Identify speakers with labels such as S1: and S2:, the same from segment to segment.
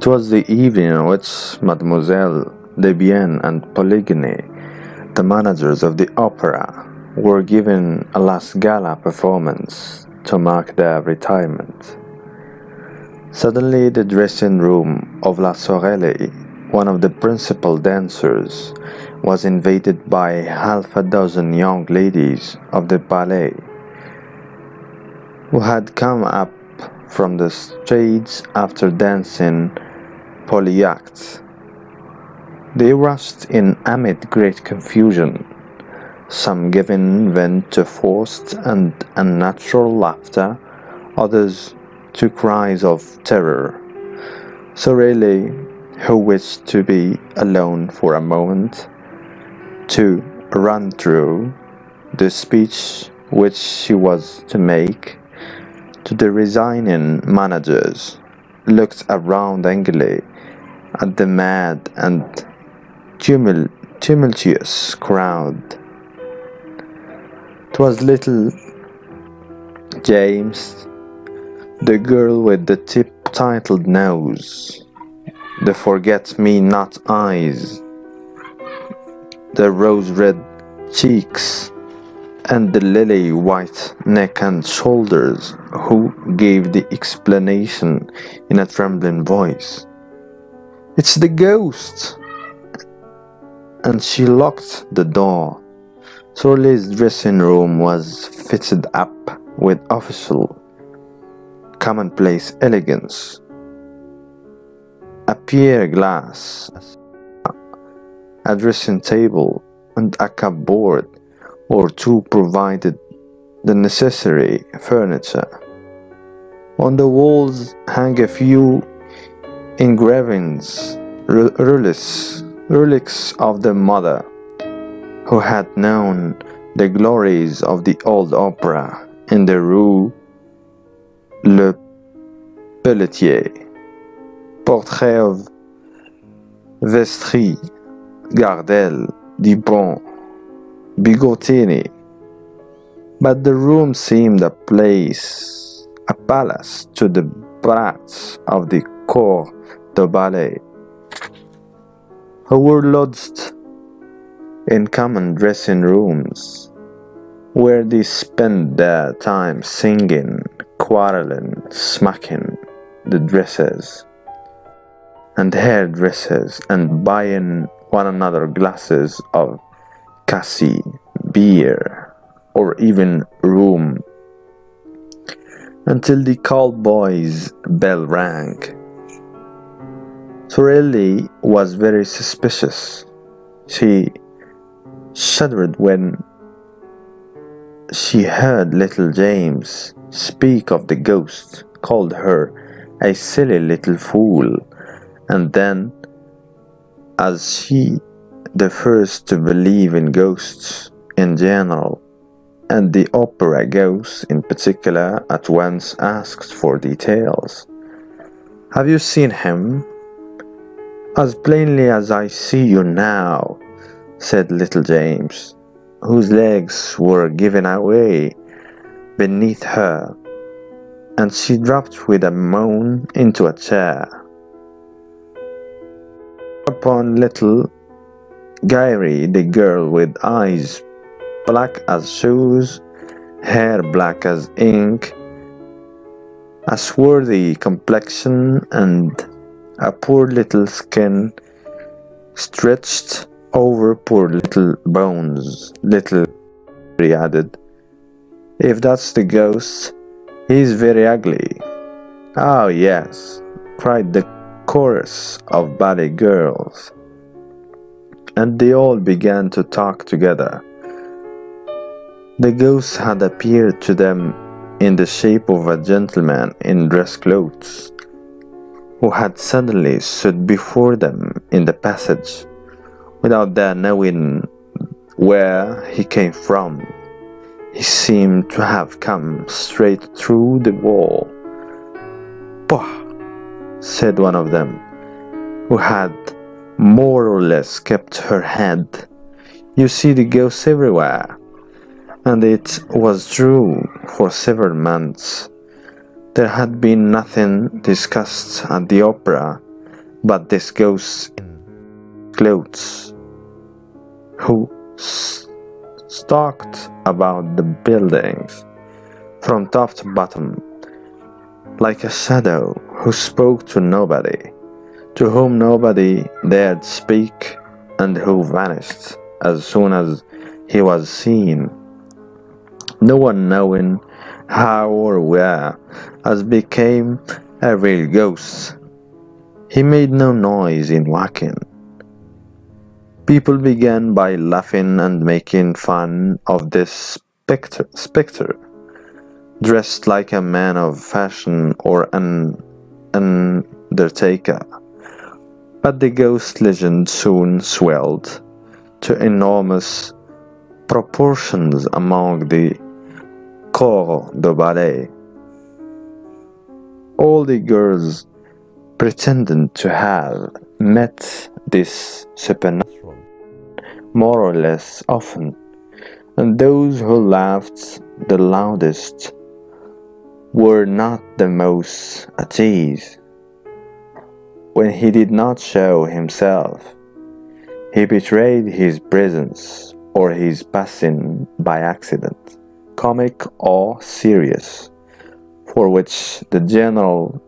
S1: It was the evening in which Mademoiselle Debienne and Poligny, the managers of the opera, were given a last gala performance to mark their retirement. Suddenly, the dressing room of La Sorelli, one of the principal dancers, was invaded by half a dozen young ladies of the ballet, who had come up from the stage after dancing polyact. They rushed in amid great confusion, some giving vent to forced and unnatural laughter, others to cries of terror. Sorelli, who wished to be alone for a moment, to run through the speech which she was to make to the resigning managers, looked around angrily at the mad and tumultuous crowd. 'Twas little James, the girl with the tip-titled nose, the forget-me-not eyes, the rose-red cheeks, and the lily-white neck and shoulders, who gave the explanation in a trembling voice. "It's the ghost!" And she locked the door. Sorelli's dressing room was fitted up with official, commonplace elegance. A pier glass, a dressing table, and a cupboard or two provided the necessary furniture. On the walls hung a few engravings, relics of the mother who had known the glories of the old opera in the Rue Le Pelletier. Portrait of Vestri, Gardel, Dupont, Bigottini. But the room seemed a palace to the brats of the corps de ballet, who were lodged in common dressing rooms, where they spent their time singing, quarreling, smacking the dresses and hairdressers, and buying one another glasses of cassie, beer, or even rum, until the call-boy's bell rang. Sorelli was very suspicious. She shuddered when she heard little James speak of the ghost, called her a silly little fool, and then, as she, the first to believe in ghosts in general, and the opera ghosts in particular, at once asked for details. "Have you seen him?" "As plainly as I see you now," said little James, whose legs were giving away beneath her, and she dropped with a moan into a chair. Upon little Gairy, the girl with eyes black as shoes, hair black as ink, a swarthy complexion, and a poor little skin stretched over poor little bones. Little Gairy added, "If that's the ghost, he's very ugly." "Oh, yes," cried the chorus of ballet girls, and they all began to talk together. The ghost had appeared to them in the shape of a gentleman in dress clothes, who had suddenly stood before them in the passage, without their knowing where he came from. He seemed to have come straight through the wall. "Pah!" said one of them, who had more or less kept her head. "You see the ghosts everywhere." And it was true. For several months there had been nothing discussed at the opera but this ghost in clothes who stalked about the buildings from top to bottom, like a shadow who spoke to nobody, to whom nobody dared speak, and who vanished as soon as he was seen, no one knowing how or where, as became a real ghost. He made no noise in walking. People began by laughing and making fun of this spectre, dressed like a man of fashion or an undertaker. But the ghost legend soon swelled to enormous proportions among the corps de ballet. All the girls pretended to have met this supernatural more or less often, and those who laughed the loudest were not the most at ease. When he did not show himself, he betrayed his presence or his passing by accident, comic or serious, for which the general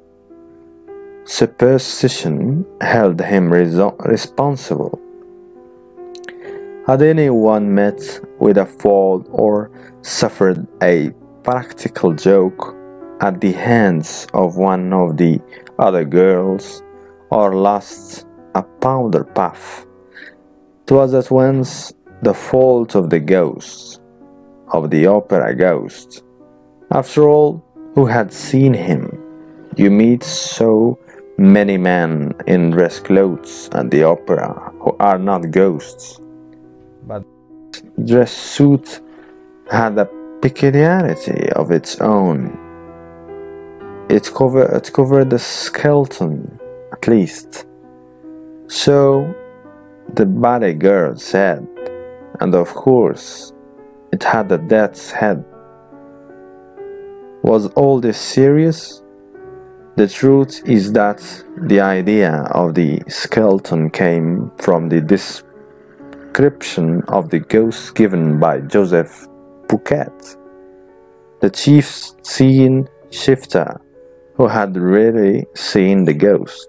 S1: superstition held him responsible. Had anyone met with a fall or suffered a practical joke at the hands of one of the other girls, or lost a powder puff, it was at once the fault of the ghost, of the opera ghost. After all, who had seen him? You meet so many men in dress clothes at the opera who are not ghosts. But dress suit had a peculiarity of its own. It covered the skeleton, at least. So the ballet girl said, and of course it had a death's head. Was all this serious? The truth is that the idea of the skeleton came from the description of the ghost given by Joseph Bouquet, the chief scene shifter who had really seen the ghost.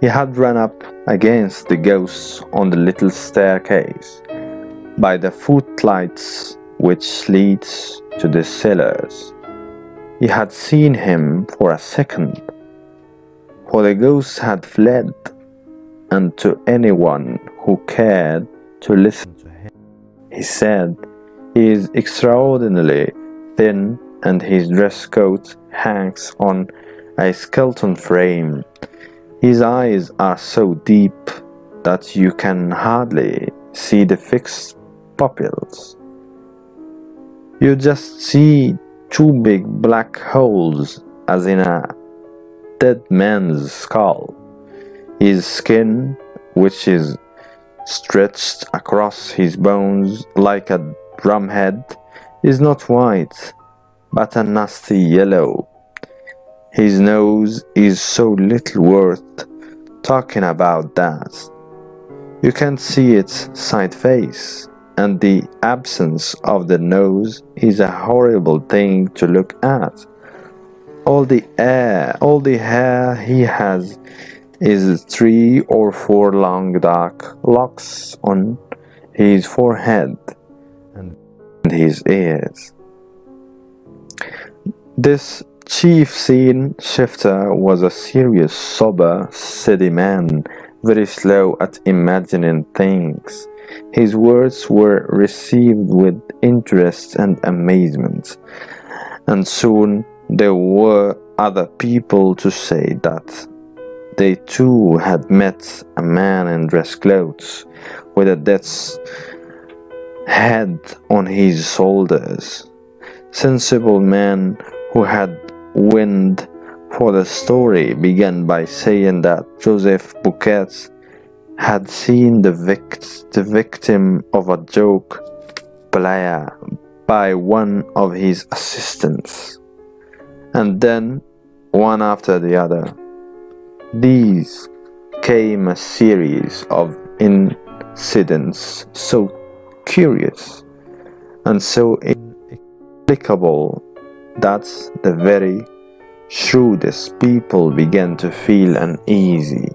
S1: He had run up against the ghost on the little staircase by the footlights which leads to the cellars. He had seen him for a second, for the ghost had fled, and to anyone who cared to listen to him, he said, "He is extraordinarily thin, and his dress coat hangs on a skeleton frame. His eyes are so deep that you can hardly see the fixed pupils. You just see two big black holes, as in a dead man's skull. His skin, which is stretched across his bones like a drumhead, is not white, but a nasty yellow. His nose is so little worth talking about that. You can't see its side face, and the absence of the nose is a horrible thing to look at. All the hair he has is 3 or 4 long dark locks on his forehead and his ears." This chief scene shifter was a serious, sober, steady man, very slow at imagining things. His words were received with interest and amazement, and soon there were other people to say that they too had met a man in dress clothes, with a death's head on his shoulders. Sensible men who had wind for the story began by saying that Joseph Bouquet had seen the victim of a joke play by one of his assistants, and then one after the other. These came a series of incidents so curious and so inexplicable that the very shrewdest people began to feel uneasy.